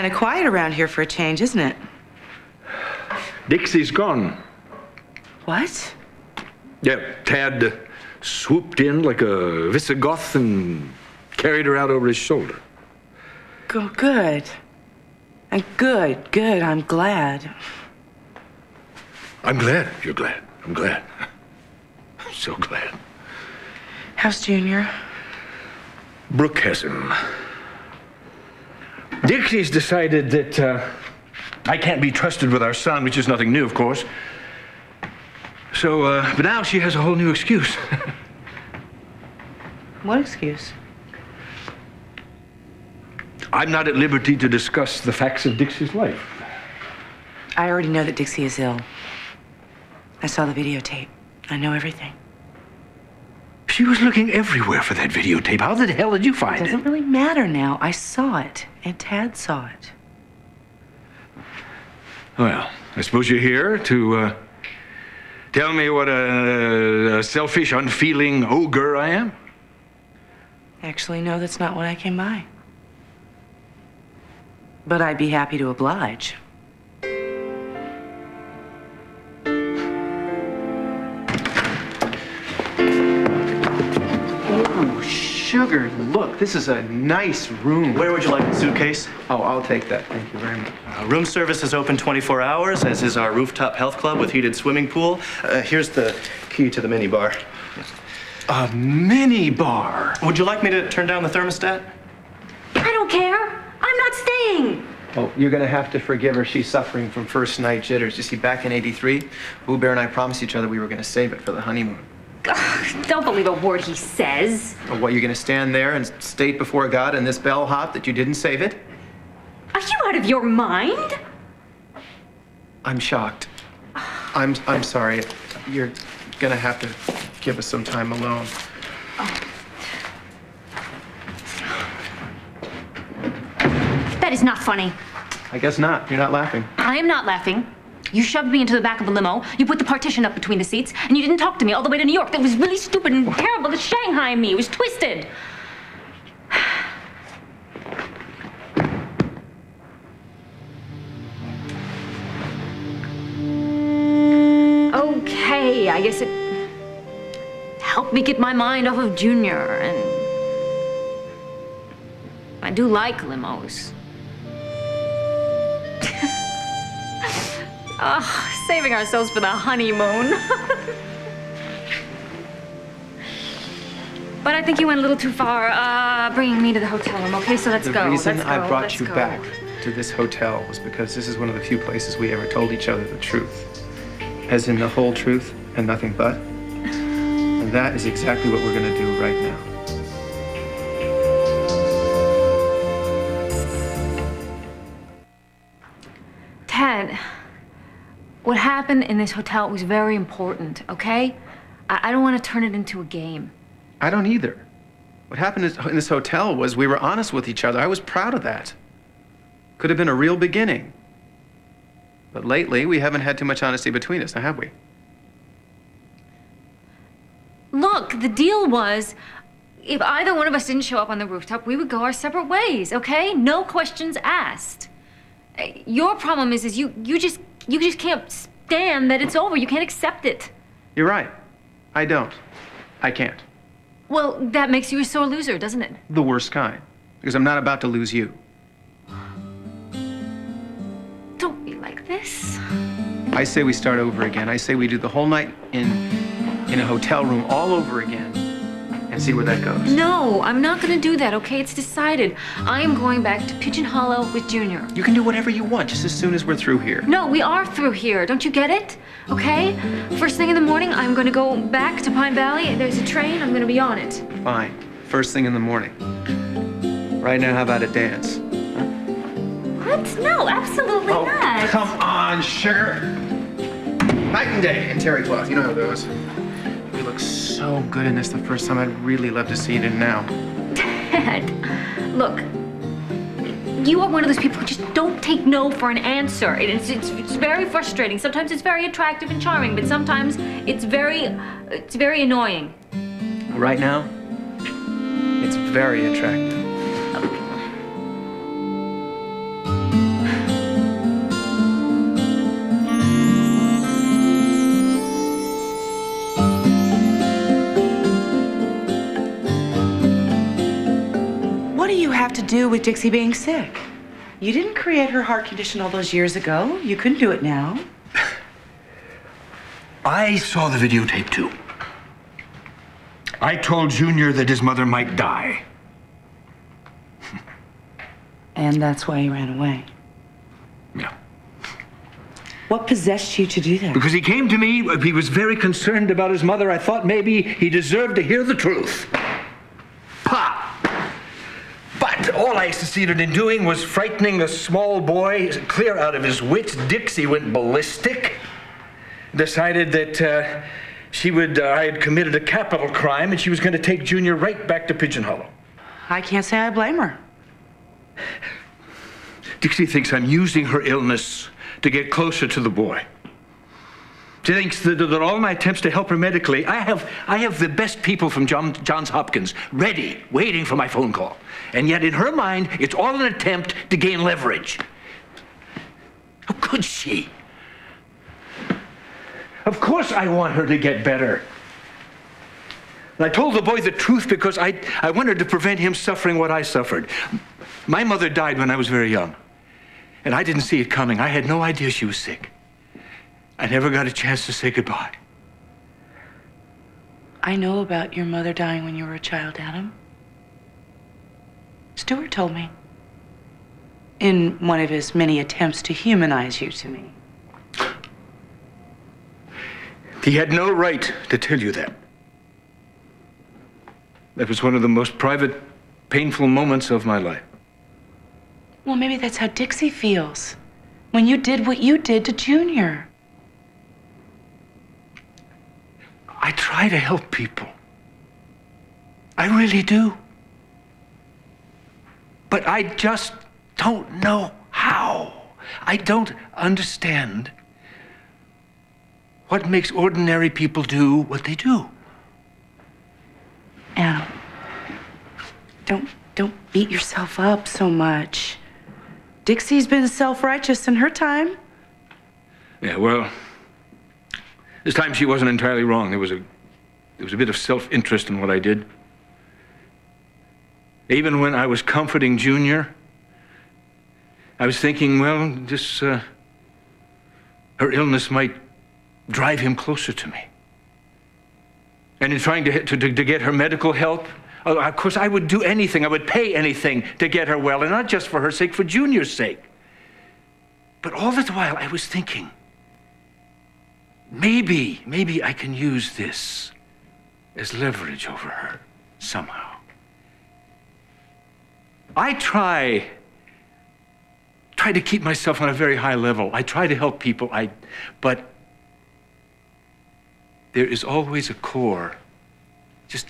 kind of quiet around here for a change, isn't it? Dixie's gone. What? Yeah, Tad swooped in like a Visigoth and carried her out over his shoulder. Good. Good. I'm glad. I'm glad you're glad. I'm glad. I'm so glad. How's Junior? Brooke has him. Dixie's decided that I can't be trusted with our son, which is nothing new, of course. So, but now she has a whole new excuse. What excuse? I'm not at liberty to discuss the facts of Dixie's life. I already know that Dixie is ill. I saw the videotape. I know everything. She was looking everywhere for that videotape. How the hell did you find it? It doesn't really matter now. I saw it, and Tad saw it. Well, I suppose you're here to tell me what a selfish, unfeeling ogre I am? Actually, no, that's not what I came by. But I'd be happy to oblige. Oh, sugar, look, this is a nice room. Where would you like the suitcase? Oh, I'll take that. Thank you very much. Room service is open 24 hours, as is our rooftop health club with heated swimming pool. Here's the key to the mini bar. A mini bar. Would you like me to turn down the thermostat? I don't care. I'm not staying. Oh, you're gonna have to forgive her. She's suffering from first night jitters. You see, back in '83, Boo Bear and I promised each other we were gonna save it for the honeymoon. Ugh, don't believe a word he says. Oh, what, you're gonna stand there and state before God in this bellhop that you didn't save it? Are you out of your mind? I'm shocked. I'm sorry. You're gonna have to give us some time alone. That is not funny. I guess not. You're not laughing. I am not laughing. You shoved me into the back of a limo, you put the partition up between the seats, and you didn't talk to me all the way to New York. That was really stupid and terrible. It's Shanghai me. It was twisted. Okay, I guess it helped me get my mind off of Junior, and I do like limos. Oh, saving ourselves for the honeymoon. But I think you went a little too far, bringing me to the hotel room, okay? So let's go. The reason let's I go, brought let's you go. back to this hotel was because this is one of the few places we ever told each other the truth. As in the whole truth and nothing but. And that is exactly what we're gonna do right now. Ted, what happened in this hotel was very important, okay? I don't want to turn it into a game. I don't either. What happened in this hotel was we were honest with each other. I was proud of that. Could have been a real beginning. But lately, we haven't had too much honesty between us, now have we? Look, the deal was, if either one of us didn't show up on the rooftop, we would go our separate ways, okay? No questions asked. Your problem is you just can't stand that it's over. You can't accept it. You're right. I don't. I can't. Well, that makes you a sore loser, doesn't it? The worst kind. Because I'm not about to lose you. Don't be like this. I say we start over again. I say we do the whole night in a hotel room all over again and see where that goes. No, I'm not gonna do that, okay? It's decided. I am going back to Pigeon Hollow with Junior. You can do whatever you want just as soon as we're through here. No, we are through here. Don't you get it? Okay? First thing in the morning, I'm gonna go back to Pine Valley. There's a train. I'm gonna be on it. Fine. First thing in the morning. Right now, how about a dance? What? No, absolutely not. Come on, sugar. Night and day in terry cloth. You know how it goes. You look so good in this the first time. I'd really love to see it in now. Dad, look, you are one of those people who just don't take no for an answer. It's very frustrating. Sometimes it's very attractive and charming, but sometimes it's very annoying. Right now, it's very attractive. do with Dixie being sick? You didn't create her heart condition all those years ago. You couldn't do it now. I saw the videotape too. I told Junior that his mother might die. And that's why you ran away. Yeah. What possessed you to do that? Because he came to me, he was very concerned about his mother. I thought maybe he deserved to hear the truth. Pa! But all I succeeded in doing was frightening a small boy clear out of his wits. Dixie went ballistic. Decided that I had committed a capital crime and she was going to take Junior right back to Pigeon Hollow. I can't say I blame her. Dixie thinks I'm using her illness to get closer to the boy. She thinks that all my attempts to help her medically, I have the best people from Johns Hopkins ready, waiting for my phone call. And yet in her mind, it's all an attempt to gain leverage. How could she? Of course I want her to get better. And I told the boy the truth because I wanted to prevent him suffering what I suffered. My mother died when I was very young, and I didn't see it coming. I had no idea she was sick. I never got a chance to say goodbye. I know about your mother dying when you were a child, Adam. Stuart told me. In one of his many attempts to humanize you to me. He had no right to tell you that. That was one of the most private, painful moments of my life. Well, maybe that's how Dixie feels. When you did what you did to Junior. I try to help people. I really do. But I just don't know how. I don't understand what makes ordinary people do what they do. Adam, don't beat yourself up so much. Dixie's been self-righteous in her time. Yeah, well, this time she wasn't entirely wrong. There was a bit of self-interest in what I did. Even when I was comforting Junior, I was thinking, well, her illness might drive him closer to me. And in trying to get her medical help, of course, I would do anything. I would pay anything to get her well, and not just for her sake, for Junior's sake. But all the while, I was thinking, maybe I can use this as leverage over her somehow. I try to keep myself on a very high level. I try to help people, but there is always a core, just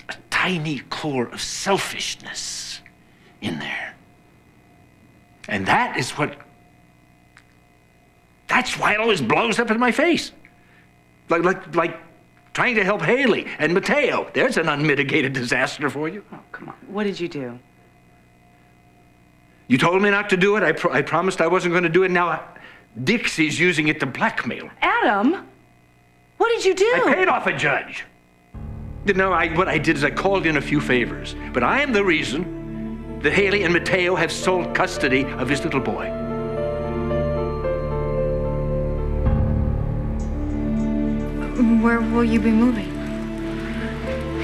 a tiny core of selfishness in there. And that's why it always blows up in my face. Like trying to help Hayley and Mateo. There's an unmitigated disaster for you. Oh, come on. What did you do? You told me not to do it. I promised I wasn't going to do it. Now Dixie's using it to blackmail. Adam, what did you do? I paid off a judge. No, what I did is I called in a few favors. But I am the reason that Hayley and Mateo have sole custody of his little boy. Where will you be moving?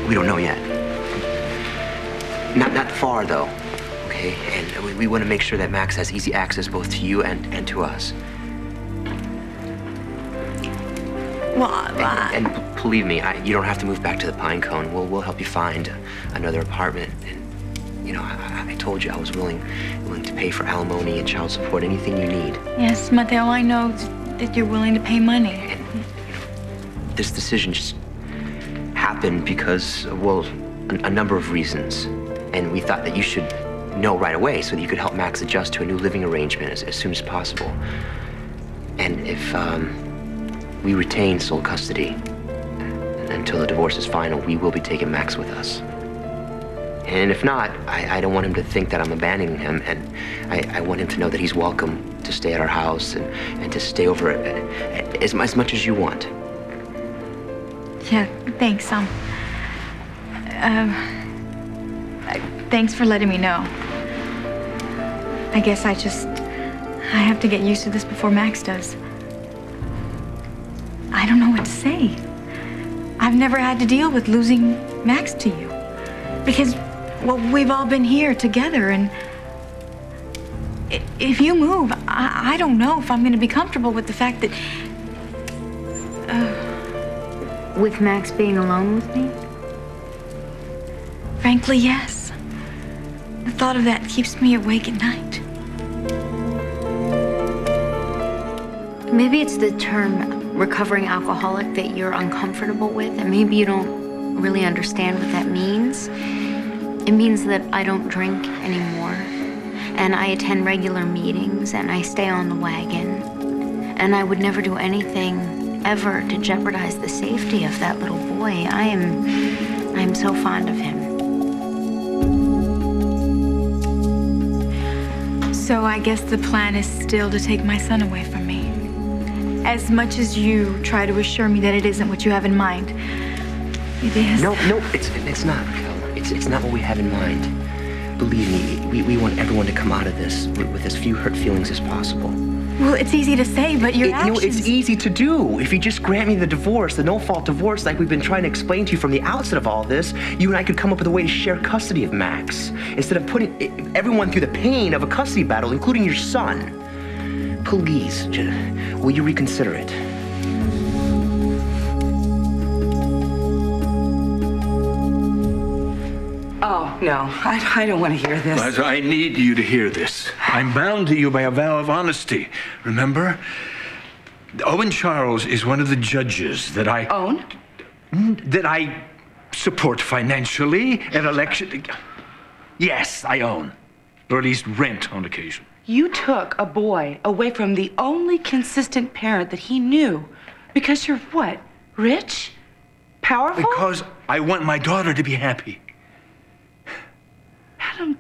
We don't know yet. Not far, though, okay? And we want to make sure that Max has easy access both to you and to us. Well, And believe me, you don't have to move back to the Pine Cone. We'll help you find another apartment. And, you know, I told you I was willing to pay for alimony and child support, anything you need. yes, Mateo, I know that you're willing to pay money. And, you know, this decision just happened because, well, a number of reasons. And we thought that you should know right away so that you could help Max adjust to a new living arrangement as soon as possible. And if we retain sole custody until the divorce is final, we will be taking Max with us. And if not, I don't want him to think that I'm abandoning him, and I want him to know that he's welcome to stay at our house and to stay over as much as you want. Yeah, thanks, thanks for letting me know. I guess I have to get used to this before Max does. I don't know what to say. I've never had to deal with losing Max to you. Because, well, we've all been here together, and if you move, I don't know if I'm going to be comfortable with the fact that... With Max being alone with me? Frankly, yes. The thought of that keeps me awake at night. Maybe it's the term recovering alcoholic that you're uncomfortable with, and maybe you don't really understand what that means. It means that I don't drink anymore, and I attend regular meetings, and I stay on the wagon, and I would never do anything ever to jeopardize the safety of that little boy. I am so fond of him. So I guess the plan is still to take my son away from me. As much as you try to assure me that it isn't what you have in mind, it is. No, it's not, Raquel. It's not what we have in mind. Believe me, we want everyone to come out of this with as few hurt feelings as possible. Well, it's easy to say, but your actions... It's easy to do. If you just grant me the divorce, the no-fault divorce, like we've been trying to explain to you from the outset of all this, you and I could come up with a way to share custody of Max, instead of putting everyone through the pain of a custody battle, including your son. Please, will you reconsider it? Oh, no, I don't want to hear this. Liza, I need you to hear this. I'm bound to you by a vow of honesty. Remember? Owen Charles is one of the judges that I... Own? That I support financially at election... Yes, I own. Or at least rent on occasion. You took a boy away from the only consistent parent that he knew because you're what? Rich? Powerful? Because I want my daughter to be happy. Adam,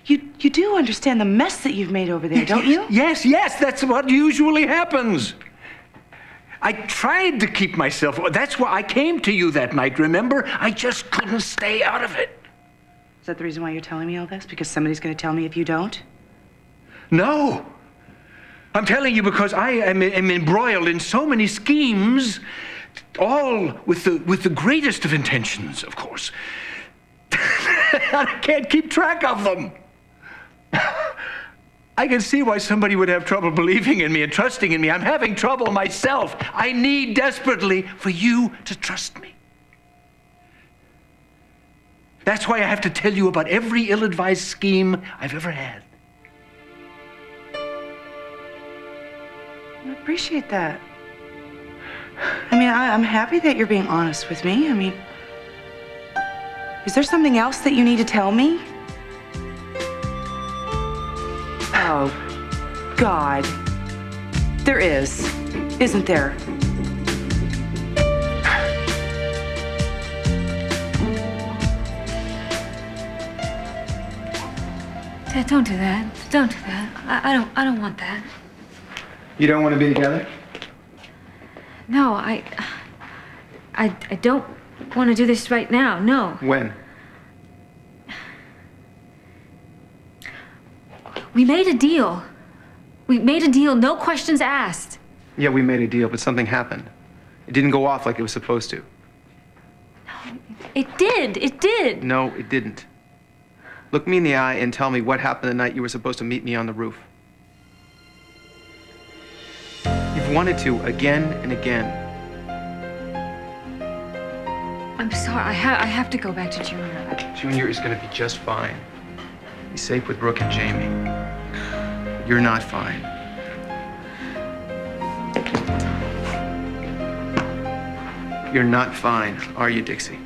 you do understand the mess that you've made over there, don't you? Yes, that's what usually happens. I tried to keep myself... That's why I came to you that night, remember? I just couldn't stay out of it. Is that the reason why you're telling me all this? Because somebody's going to tell me if you don't? No. I'm telling you because I am embroiled in so many schemes, all with the greatest of intentions, of course. I can't keep track of them. I can see why somebody would have trouble believing in me and trusting in me. I'm having trouble myself. I need desperately for you to trust me. That's why I have to tell you about every ill-advised scheme I've ever had. I appreciate that. I mean, I'm happy that you're being honest with me. I mean, is there something else that you need to tell me? Oh, God. There is, isn't there? Dad, don't do that. Don't do that. I don't want that. You don't want to be together? No, I don't want to do this right now. No. When? We made a deal. We made a deal, no questions asked. Yeah, we made a deal, but something happened. It didn't go off like it was supposed to. It did. It did. No, it didn't. Look me in the eye and tell me what happened the night you were supposed to meet me on the roof. You've wanted to again and again. I'm sorry. I have to go back to Junior. Junior is going to be just fine. He's safe with Brooke and Jamie. You're not fine. You're not fine, are you, Dixie?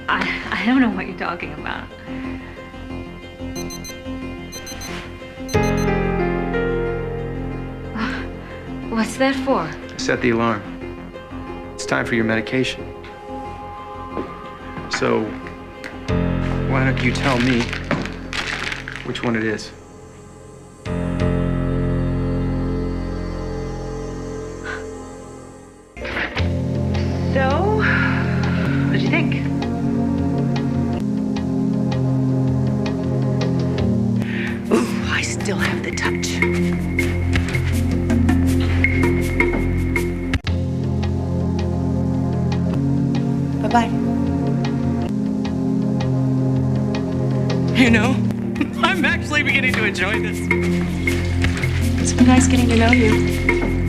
I don't know what you're talking about. What's that for? Set the alarm. It's time for your medication. So, why don't you tell me which one it is? So, what'd you think? still have the touch. Bye-bye. You know, I'm actually beginning to enjoy this. It's been nice getting to know you.